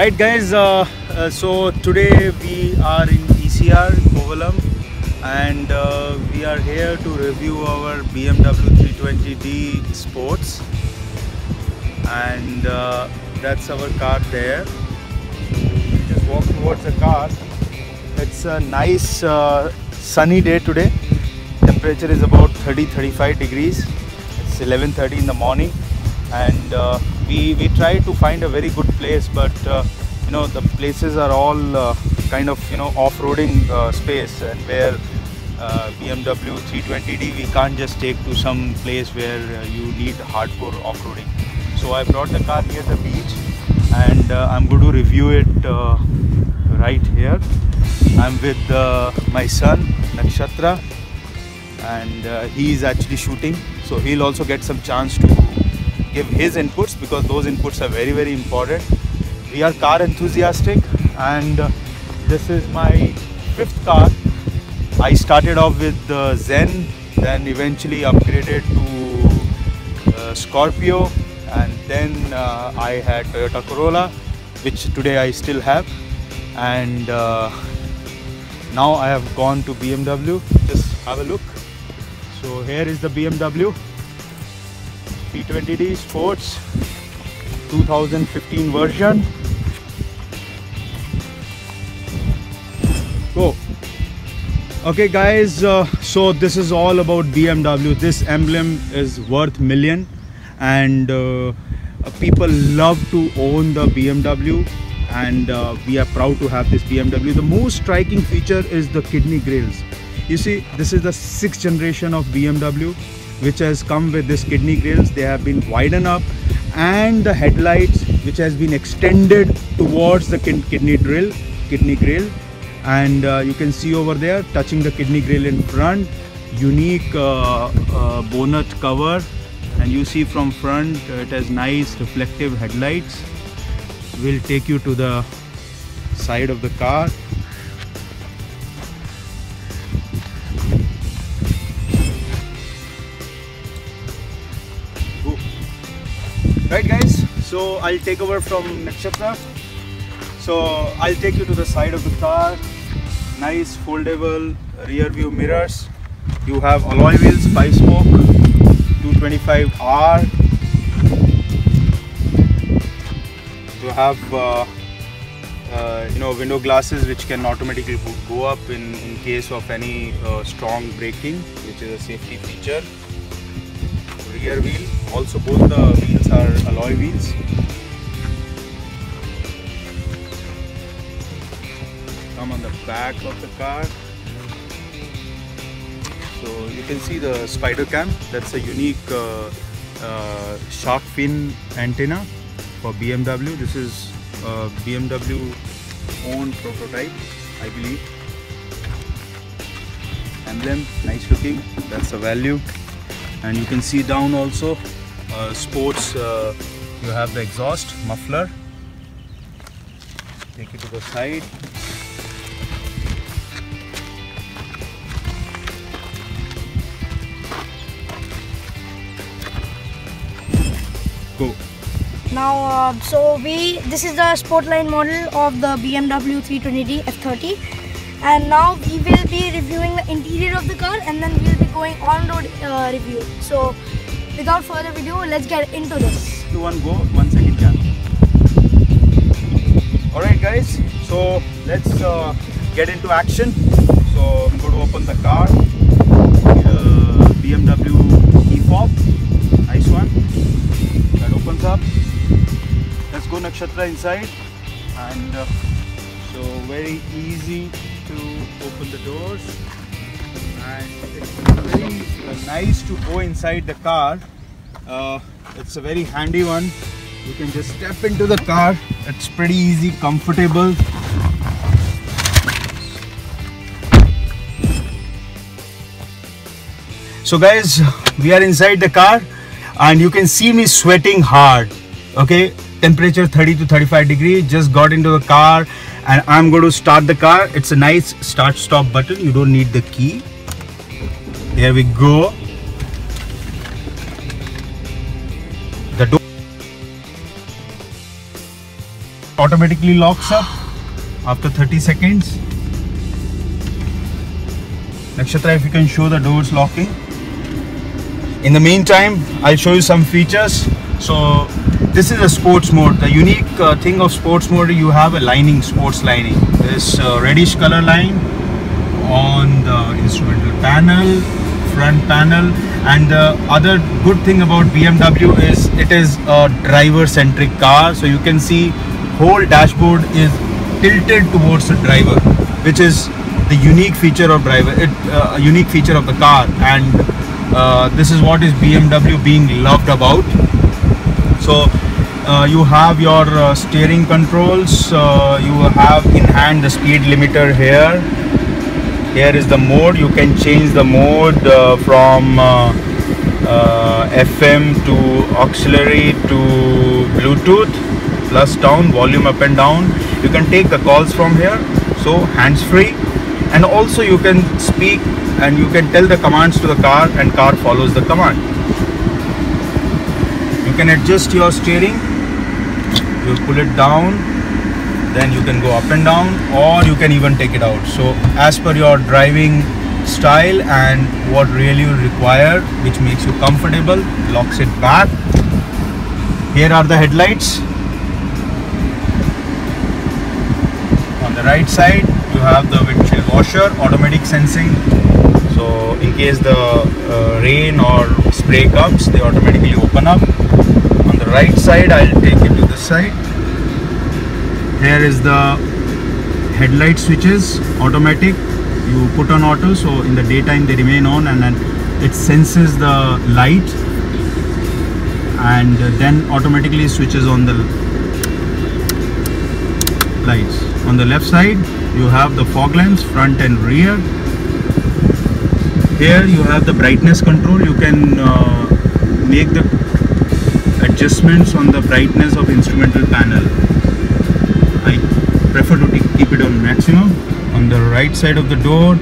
Right guys, so today we are in ECR Kovalam and we are here to review our BMW 320D Sports, and that's our car there. We just walk towards the car. It's a nice sunny day today. Temperature is about 30-35 degrees. It's 11:30 in the morning, and we try to find a very good place, but the places are all kind of off-roading space, and where BMW 320D we can't just take to some place where you need hardcore off-roading. So I brought the car near the beach, and I'm going to review it right here. I'm with my son Nakshatra, and he is actually shooting, so he'll also get some chance to give his inputs, because those inputs are very, very important. We are car enthusiastic, and this is my 5th car. I started off with Zen, then eventually upgraded to Scorpio, and then I had Toyota Corolla, which today I still have, and now I have gone to BMW. Just have a look. So here is the BMW 320D Sports 2015 version. Go. Okay guys, so this is all about BMW. This emblem is worth million, and people love to own the BMW, and we are proud to have this BMW. The most striking feature is the kidney grills. You see, this is the 6th generation of BMW which has come with this kidney grills. They have been widened up, and the headlights which has been extended towards the kidney grill, and you can see over there touching the kidney grill in front, unique bonnet cover, and you see from front it has nice reflective headlights. We'll take you to the side of the car. Right guys, so I'll take over from Nakshatra. So I'll take you to the side of the car. Nice foldable rear view mirrors. You have alloy wheels, 5-spoke, 225R. You have window glasses which can automatically go up in case of any strong braking, which is a safety feature. Rear wheel, also both the wheels are alloy wheels. Come on the back of the car. So you can see the spider cam. That's a unique shark fin antenna for BMW. This is a BMW owned prototype, I believe. Emblem, nice looking. That's the value. And you can see down also sports, you have the exhaust muffler. Take it to the side. Go. Now this is the Sportline model of the BMW 320D F30, and now we will be reviewing the interior of the car, and then we will be going on-road review. So without further ado, let's get into this. 2, 1, go. 1 second jam. Alright guys, so let's get into action. So I'm going to open the car. BMW e-fob, nice one. That opens up. Let's go Nakshatra inside, and so very easy to open the doors, and it's very nice to go inside the car. It's a very handy one. You can just step into the car. It's pretty easy, comfortable. So guys, we are inside the car, and you can see me sweating hard. Okay, temperature 30 to 35 degrees. Just got into the car, and I'm going to start the car. It's a nice start stop button. You don't need the key. There we go. The door automatically locks up after 30 seconds. Nakshatra, if you can show the doors locking. In the meantime, I'll show you some features. So this is a sports mode. The unique thing of sports mode, you have a lining, sports lining. This reddish color line on the instrumental panel, front panel. And the other good thing about BMW is it is a driver centric car. So you can see whole dashboard is tilted towards the driver, which is the unique feature of unique feature of the car. And this is what is BMW being loved about. So you have your steering controls, you have in hand the speed limiter here. Here is the mode. You can change the mode from FM to auxiliary to Bluetooth, plus down, volume up and down. You can take the calls from here, so hands free. And also you can speak and you can tell the commands to the car, and car follows the command. You can adjust your steering. You pull it down, then you can go up and down, or you can even take it out. So as per your driving style and what really you require, which makes you comfortable, locks it back. Here are the headlights. On the right side you have the windshield washer, automatic sensing. So in case the rain or spray comes, they automatically open up. On the right side, I'll take it to the side. Here is the headlight switches, automatic. You put on auto, so in the daytime they remain on, and then it senses the light and then automatically switches on the lights. On the left side you have the fog lamps, front and rear. Here you have the brightness control. You can make the adjustments on the brightness of instrumental panel. I prefer to keep it on maximum. On the right side of the door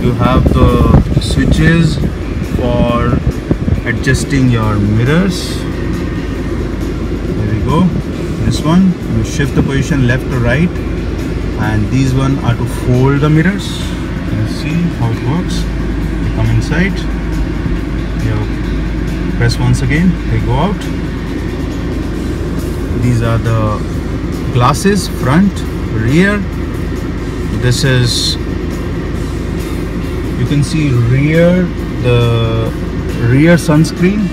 you have the switches for adjusting your mirrors. There we go. This one, you shift the position left to right, and these one are to fold the mirrors. You can see how it works. You come inside, you press once again, they go out. These are the glasses, front, rear. This is, you can see rear, the rear sunscreen.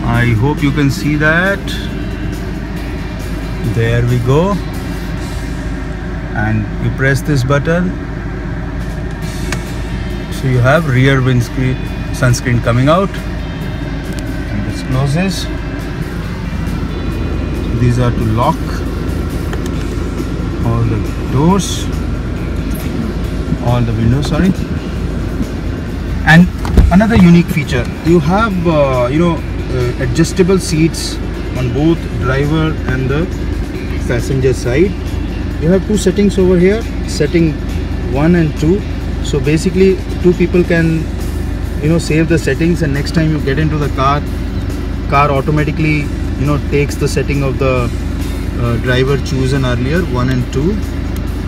I hope you can see that. There we go. And you press this button, so you have rear windscreen sunscreen coming out, and this closes. So these are to lock all the doors, all the windows, sorry. And another unique feature, you have adjustable seats on both driver and the passenger side. You have two settings over here, setting 1 and 2. So basically two people can save the settings, and next time you get into the car automatically takes the setting of the driver chosen earlier, 1 and 2.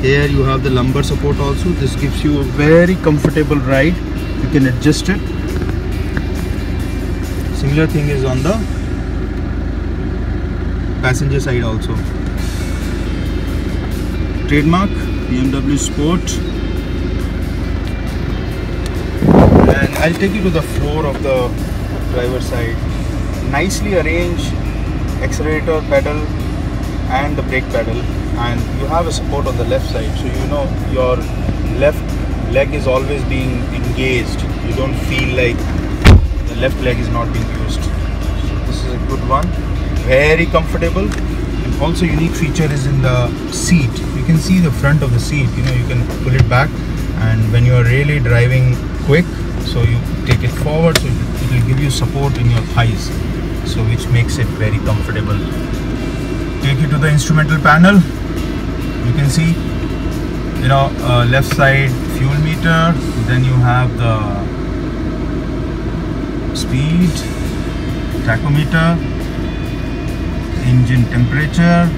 Here you have the lumbar support also. This gives you a very comfortable ride. You can adjust it. Similar thing is on the passenger side also. Trademark BMW Sport. And I'll take you to the floor of the driver's side. Nicely arranged accelerator pedal and the brake pedal, and you have a support on the left side, so your left leg is always being engaged. You don't feel like the left leg is not being used. So this is a good one, very comfortable. And also unique feature is in the seat. You can see the front of the seat, you can pull it back, and when you are really driving quick, so you take it forward, so it will give you support in your thighs, so which makes it very comfortable. Take you to the instrumental panel. You can see left side fuel meter, then you have the speed, tachometer, engine temperature,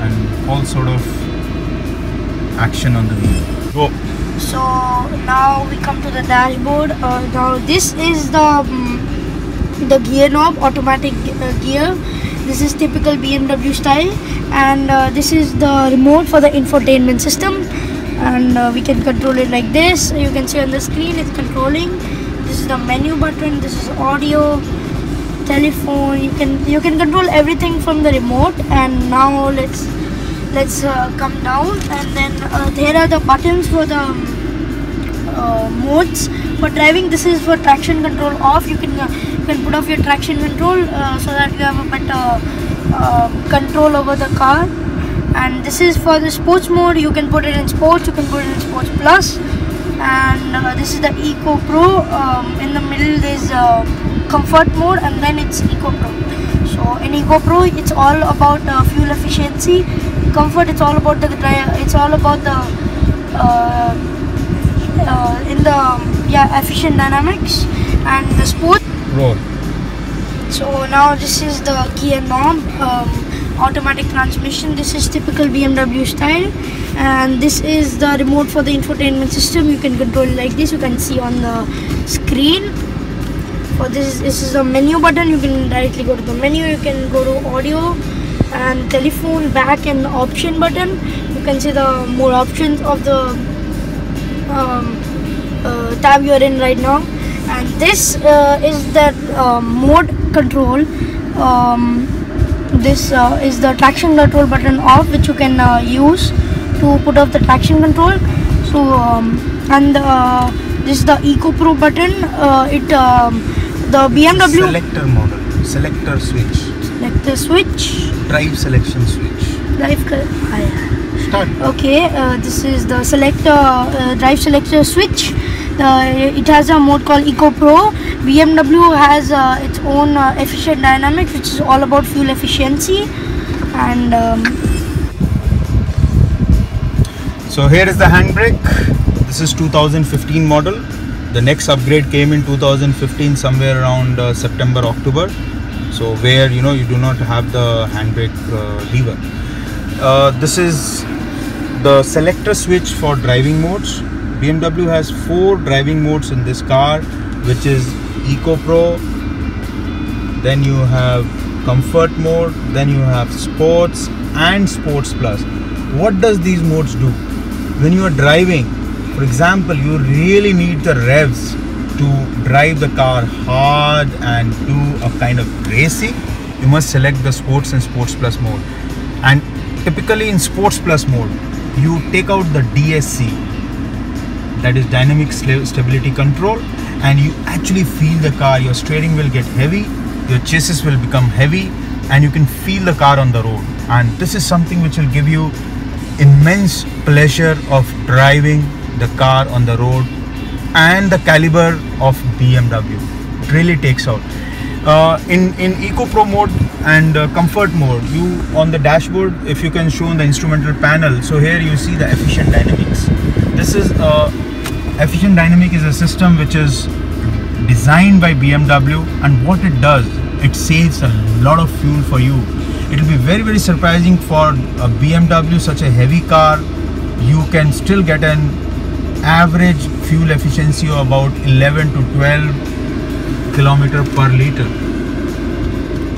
and all sort of action on the wheel. Go. So now we come to the dashboard. Now this is the gear knob, automatic gear. This is typical BMW style, and this is the remote for the infotainment system, and we can control it like this. You can see on the screen it's controlling. This is the menu button. This is audio, telephone. You can control everything from the remote. And now let's come down, and then there are the buttons for the modes for driving. This is for traction control off. You can put off your traction control so that you have a better control over the car. And this is for the sports mode. You can put it in sports, you can put it in sports plus. And this is the Eco Pro. In the middle there's comfort mode, and then it's Eco Pro. So in Eco Pro it's all about fuel efficiency. Comfort, it's all about the efficient dynamics. And the sport. Roll. So now this is the gear knob, automatic transmission. This is typical BMW style, and this is the remote for the infotainment system. You can control it like this. You can see on the screen. For this is the menu button. You can directly go to the menu. You can go to audio and telephone, back, and option button. You can see the more options of the tab you are in right now. And this is the mode control. This is the traction control button off, which you can use to put off the traction control. So this is the Eco Pro button. The BMW Selector model. Selector switch. Selector switch. Drive selection switch. Start. Okay, this is the drive selector switch. It has a mode called Eco Pro. BMW has its own efficient dynamics, which is all about fuel efficiency. And so here is the handbrake. This is 2015 model. The next upgrade came in 2015, somewhere around September, October. So where you do not have the handbrake lever. This is the selector switch for driving modes. BMW has 4 driving modes in this car, which is Eco Pro, then you have comfort mode, then you have sports and sports plus. What does these modes do? When you are driving, for example, you really need the revs to drive the car hard and do a kind of racing, you must select the sports and sports plus mode. And typically in sports plus mode, you take out the DSC, that is dynamic stability control, and you actually feel the car. Your steering will get heavy, your chassis will become heavy, and you can feel the car on the road. And this is something which will give you immense pleasure of driving the car on the road, and the caliber of BMW. It really takes out. In Eco Pro mode and comfort mode, you on the dashboard, if you can show on the instrumental panel, so here you see the efficient dynamics. This is efficient dynamic is a system which is designed by BMW, and what it does, it saves a lot of fuel for you. It will be very, very surprising for a BMW, such a heavy car. You can still get an average fuel efficiency of about 11 to 12 kilometer per liter.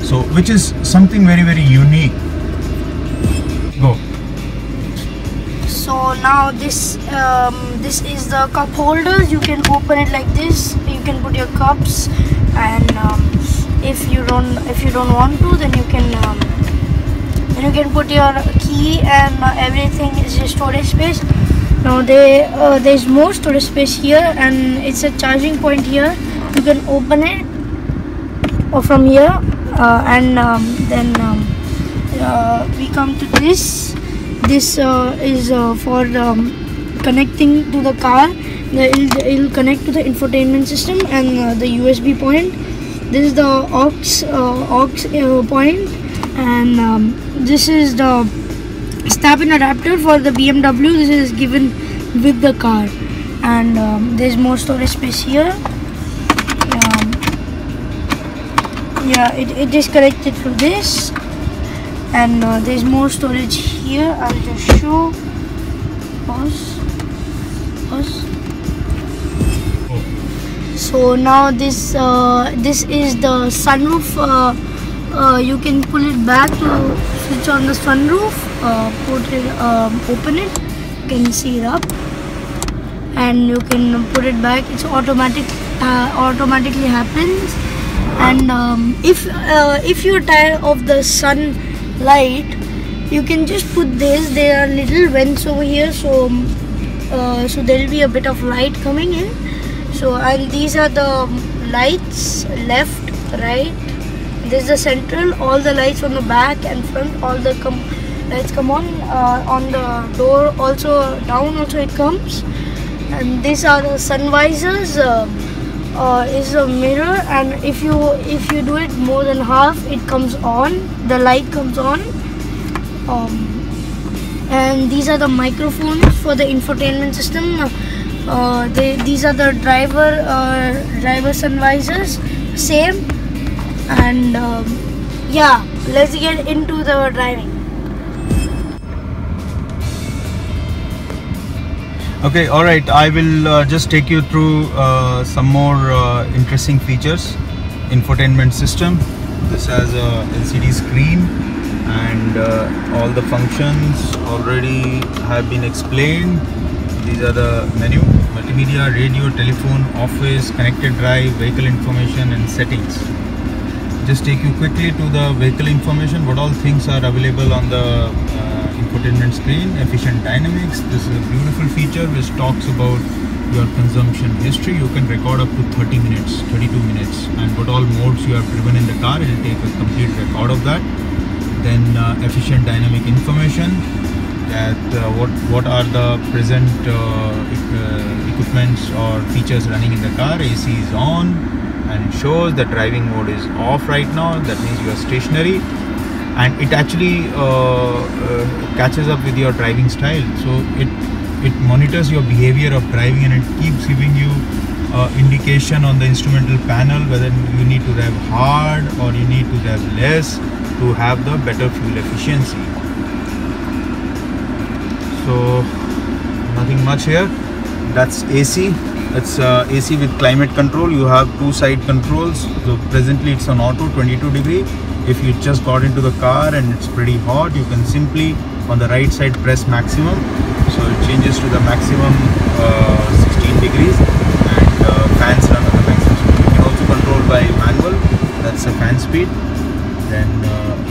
So, which is something very, very unique. Go. So now this is the cup holders. You can open it like this. You can put your cups, and if you don't want to, then you can put your key, and everything is your storage space. Now there's more storage space here, and it's a charging point here. You can open it or from here, and then we come to this. This is for connecting to the car. It will connect to the infotainment system and the USB point. This is the aux point, and this is the snap-in adapter for the BMW. This is given with the car, and there's more storage space here. It is connected to this, and there's more storage here. I'll just show. Pause. So now this is the sunroof. You can pull it back to switch on the sunroof. Open it. You can see it up, and you can put it back. It's automatically happens. And if you're tired of the sunlight, you can just put this. There are little vents over here, so there will be a bit of light coming in. So, and these are the lights, left, right. This is the central. All the lights on the back and front, all the lights come on the door. Also down, also it comes. And these are the sun visors. Is a mirror, and if you do it more than half, it comes on. The light comes on. And these are the microphones for the infotainment system. These are the driver sun visors, same. And yeah, let's get into the driving. Okay, alright, I will just take you through some more interesting features. Infotainment system. This has a LCD screen, and all the functions already have been explained. These are the menu: multimedia, radio, telephone, office, connected drive, vehicle information, and settings. Just take you quickly to the vehicle information. What all things are available on the infotainment screen. Efficient dynamics. This is a beautiful feature which talks about your consumption history. You can record up to 30 minutes, 32 minutes, and what all modes you have driven in the car. It will take a complete record of that. Then efficient dynamic information, that what are the present equipments or features running in the car. AC is on, and it shows that driving mode is off right now. That means you are stationary, and it actually catches up with your driving style. So it monitors your behavior of driving, and it keeps giving you indication on the instrumental panel whether you need to rev hard or you need to rev less to have the better fuel efficiency. So nothing much here. That's AC. It's AC with climate control. You have two side controls. So presently it's on auto, 22 degree. If you just got into the car and it's pretty hot, you can simply on the right side press maximum. So it changes to the maximum 16 degrees, and fans run on the maximum speed. You can also control by manual. That's the fan speed. Then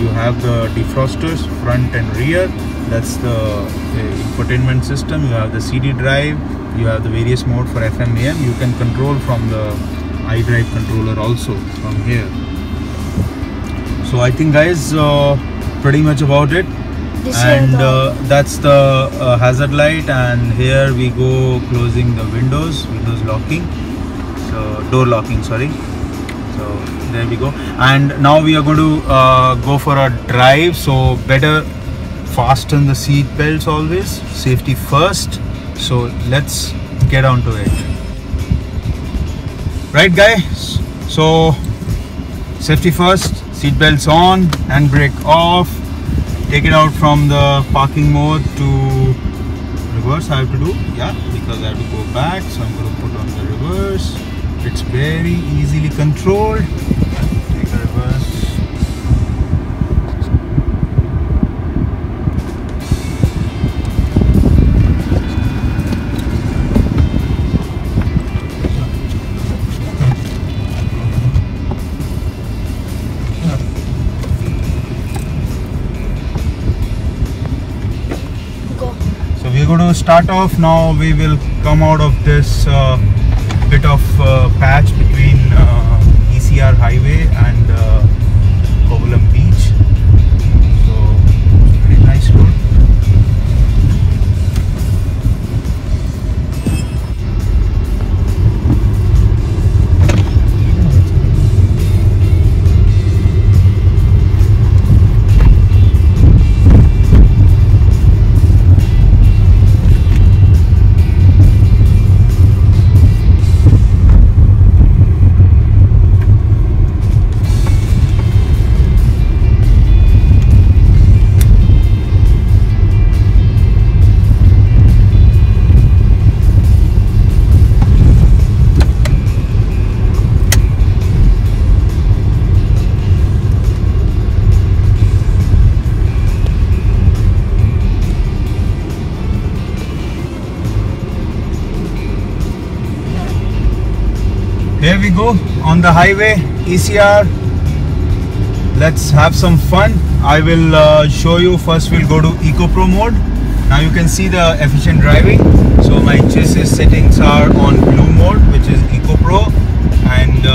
you have the defrosters front and rear. That's the infotainment system. You have the CD drive. You have the various mode for FM AM. You can control from the iDrive controller also from here. So I think guys, pretty much about it. And that's the hazard light, and here we go closing the windows locking, so door locking, sorry. So there we go, and now we are going to go for a drive. So better fasten the seat belts always, safety first. So let's get on to it. Right guys, so safety first, seat belts on, handbrake off. Take it out from the parking mode to reverse. I have to do, yeah, because I have to go back. So I'm going to put on the reverse. It's very easily controlled. Take a reverse. We're going to start off now. We will come out of this bit of patch between ECR highway and Kovalam beach. So pretty nice road. Here we go on the highway, ECR. Let's have some fun. I will show you. First we'll go to Eco Pro mode. Now you can see the efficient driving. So my chassis settings are on blue mode, which is Eco Pro. And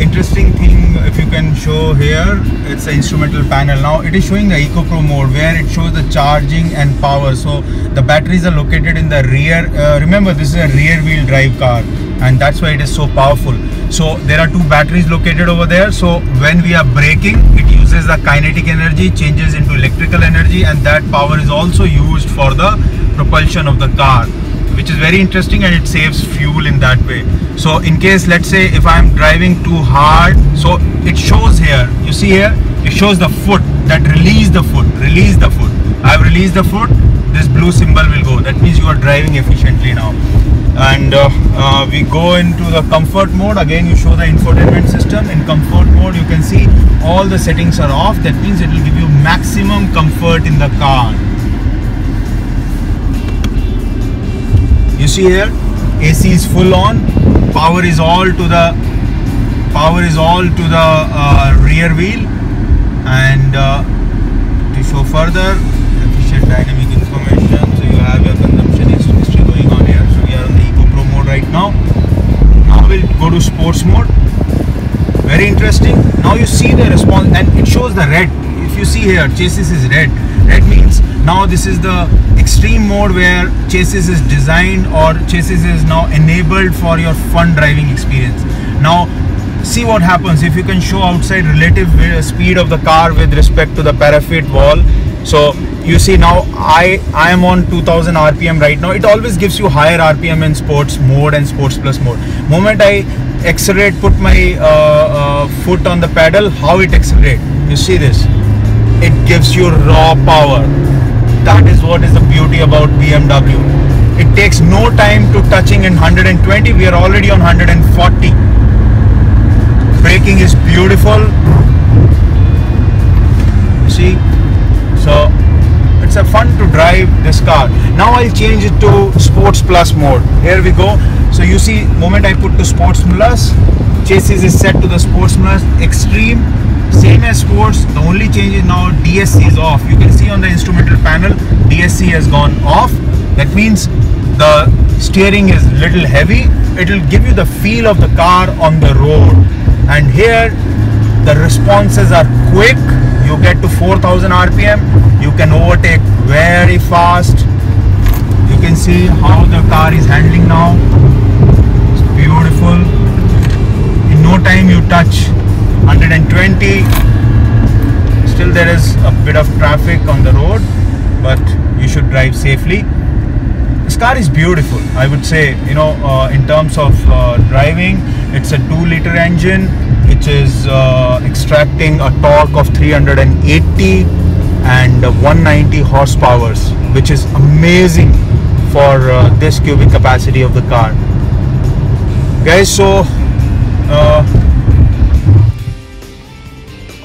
interesting thing, if you can show here, it's the instrumental panel. Now it is showing the Eco Pro mode where it shows the charging and power. So the batteries are located in the rear. Remember, this is a rear wheel drive car, and that's why it is so powerful. So there are 2 batteries located over there. So when we are braking, it uses the kinetic energy, changes into electrical energy, and that power is also used for the propulsion of the car, which is very interesting, and it saves fuel in that way. So in case, let's say if I'm driving too hard, so it shows here, you see here, it shows the foot, that release the foot. I've released the foot, this blue symbol will go. That means you are driving efficiently now. And we go into the comfort mode. Again, you show the infotainment system. In comfort mode, you can see all the settings are off. That means it will give you maximum comfort in the car. You see here, AC is full on. Power is all to the rear wheel. And to show further, efficient dynamic information. So you have your consumption history going on here. So we are on the Eco Pro mode right now. Now we'll go to sports mode. Very interesting. Now you see the response, and it shows the red. If you see here, chassis is red. Red means now this is the extreme mode where chassis is designed, or chassis is now enabled for your fun driving experience. Now see what happens if you can show outside relative speed of the car with respect to the paraffin wall. So you see now I am on 2000 RPM right now. It always gives you higher RPM in sports mode and sports plus mode. Moment I accelerate, put my foot on the pedal, how it accelerates. You see this? It gives you raw power. That is what is the beauty about BMW. It takes no time to touching in 120. We are already on 140. Braking is beautiful. See? So it's a fun to drive this car. Now I'll change it to Sports Plus mode. Here we go. So you see, moment I put to Sports Plus, chassis is set to the Sports Plus Extreme. Same as Sports. The only change is now DSC is off. You can see on the instrumental panel, DSC has gone off. That means the steering is little heavy. It will give you the feel of the car on the road. And here the responses are quick. You get to 4000 RPM. You can overtake very fast. You can see how the car is handling now. It's beautiful. In no time you touch 120. Still there is a bit of traffic on the road, but you should drive safely. This car is beautiful, I would say. You know, in terms of driving, it's a 2-liter engine which is extracting a torque of 380 and 190 horsepower, which is amazing for this cubic capacity of the car, guys. So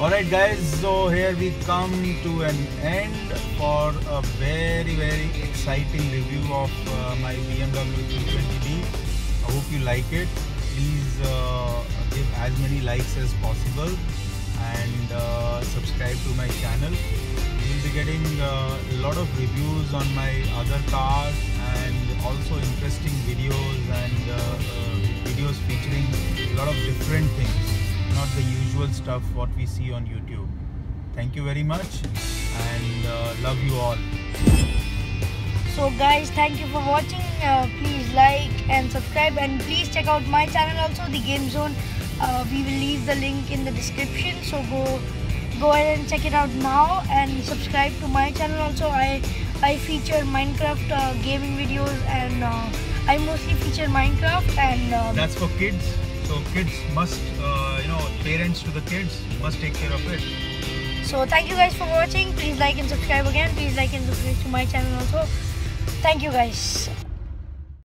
alright guys, so here we come to an end for a very exciting review of my BMW 320d. I hope you like it. Please give as many likes as possible and subscribe to my channel. You will be getting a lot of reviews on my other cars and also interesting videos and videos featuring a lot of different things, not the usual stuff what we see on YouTube. Thank you very much and love you all. So guys, thank you for watching. Please like and subscribe, and please check out my channel also, The Game Zone. We will leave the link in the description, so go ahead and check it out now and subscribe to my channel also. I feature Minecraft gaming videos, and I mostly feature Minecraft, and that's for kids. So kids must, parents to the kids must take care of it. So thank you guys for watching. Please like and subscribe again. Please like and subscribe to my channel also. Thank you guys.